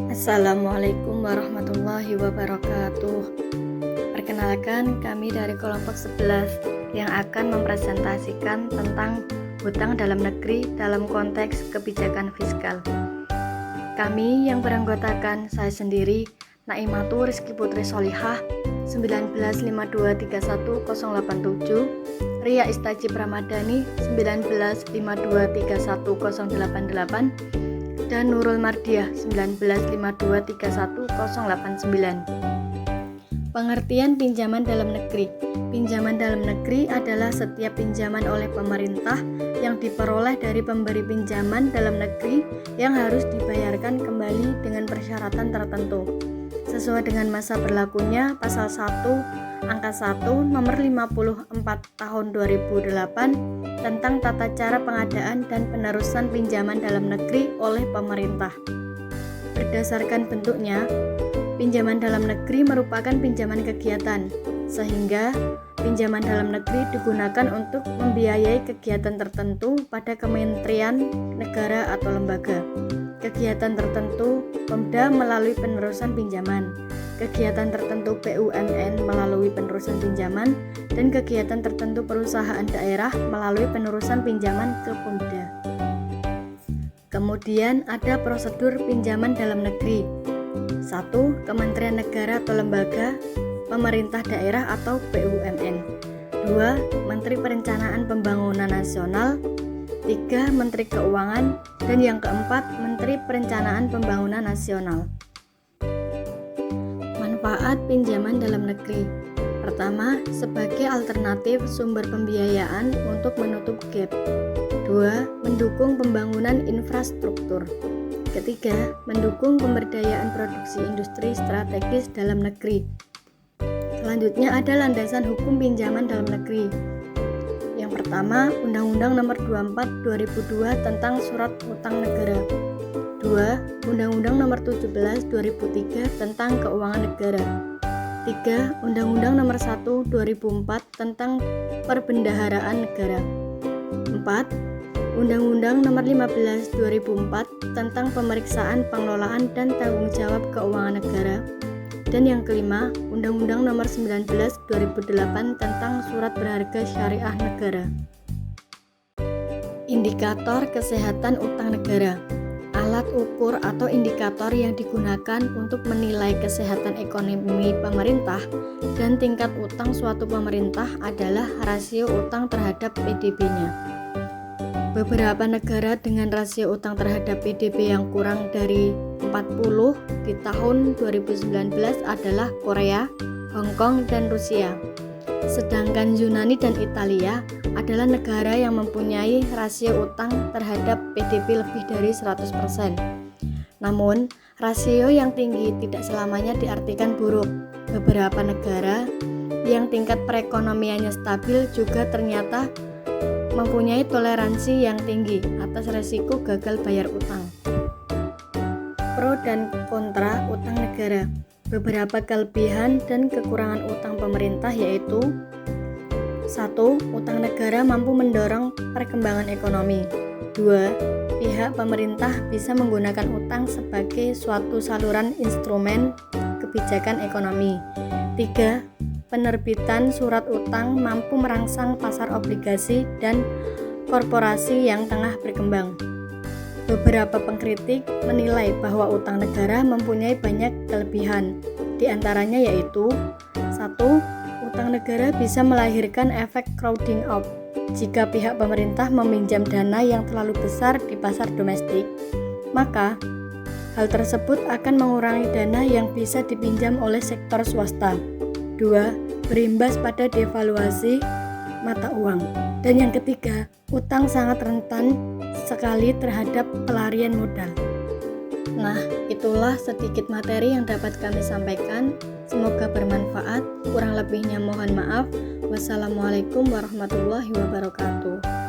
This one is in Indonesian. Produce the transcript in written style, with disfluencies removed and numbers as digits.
Assalamualaikum warahmatullahi wabarakatuh. Perkenalkan, kami dari kelompok 11 yang akan mempresentasikan tentang hutang dalam negeri dalam konteks kebijakan fiskal. Kami yang beranggotakan saya sendiri, Naimatu Rizky Putri Solihah 1952310087, Ria Istajib Ramadhani 1952310088, dan Nurul Mardiah 1952310089. Pengertian pinjaman dalam negeri. Pinjaman dalam negeri adalah setiap pinjaman oleh pemerintah yang diperoleh dari pemberi pinjaman dalam negeri yang harus dibayarkan kembali dengan persyaratan tertentu sesuai dengan masa berlakunya Pasal 1 Angka 1 Nomor 54 Tahun 2008 tentang tata cara pengadaan dan penerusan pinjaman dalam negeri oleh pemerintah. Berdasarkan bentuknya, pinjaman dalam negeri merupakan pinjaman kegiatan, sehingga pinjaman dalam negeri digunakan untuk membiayai kegiatan tertentu pada kementerian, negara, atau lembaga. Kegiatan tertentu Pemda melalui penerusan pinjaman, kegiatan tertentu BUMN melalui penerusan pinjaman, dan kegiatan tertentu perusahaan daerah melalui penerusan pinjaman ke Pemda. Kemudian ada prosedur pinjaman dalam negeri. 1. Kementerian negara atau lembaga, pemerintah daerah atau BUMN. 2. Menteri Perencanaan Pembangunan Nasional. 3. Menteri Keuangan. Dan yang keempat, Menteri Perencanaan Pembangunan Nasional. Manfaat pinjaman dalam negeri. Pertama, sebagai alternatif sumber pembiayaan untuk menutup gap. 2. Mendukung pembangunan infrastruktur. Ketiga, mendukung pemberdayaan produksi industri strategis dalam negeri. Selanjutnya ada landasan hukum pinjaman dalam negeri. Yang pertama, Undang-Undang Nomor 24 2002 tentang Surat Utang Negara. 2. Undang-Undang Nomor 17 2003 tentang Keuangan Negara. 3. Undang-Undang Nomor 1 2004 tentang Perbendaharaan Negara. 4. Undang-Undang Nomor 15 2004 tentang Pemeriksaan Pengelolaan dan Tanggung Jawab Keuangan Negara. Dan yang kelima, Undang-Undang Nomor 19 2008 tentang Surat Berharga Syariah Negara. Indikator kesehatan utang negara. Alat ukur atau indikator yang digunakan untuk menilai kesehatan ekonomi pemerintah dan tingkat utang suatu pemerintah adalah rasio utang terhadap PDB-nya. Beberapa negara dengan rasio utang terhadap PDB yang kurang dari 40 di tahun 2019 adalah Korea, Hong Kong, dan Rusia. Sedangkan Yunani dan Italia adalah negara yang mempunyai rasio utang terhadap PDB lebih dari 100%. Namun, rasio yang tinggi tidak selamanya diartikan buruk. Beberapa negara yang tingkat perekonomiannya stabil juga ternyata mempunyai toleransi yang tinggi atas resiko gagal bayar utang. Pro dan kontra utang negara. Beberapa kelebihan dan kekurangan utang pemerintah yaitu 1. Utang negara mampu mendorong perkembangan ekonomi. 2. Pihak pemerintah bisa menggunakan utang sebagai suatu saluran instrumen kebijakan ekonomi. 3. Penerbitan surat utang mampu merangsang pasar obligasi dan korporasi yang tengah berkembang. Beberapa pengkritik menilai bahwa utang negara mempunyai banyak kelebihan. Di antaranya yaitu 1. Utang negara bisa melahirkan efek crowding out. Jika pihak pemerintah meminjam dana yang terlalu besar di pasar domestik, maka hal tersebut akan mengurangi dana yang bisa dipinjam oleh sektor swasta. 2. Berimbas pada devaluasi mata uang. Dan yang ketiga, utang sangat rentan sekali terhadap pelarian modal. Nah, itulah sedikit materi yang dapat kami sampaikan. Semoga bermanfaat. Kurang lebihnya mohon maaf. Wassalamualaikum warahmatullahi wabarakatuh.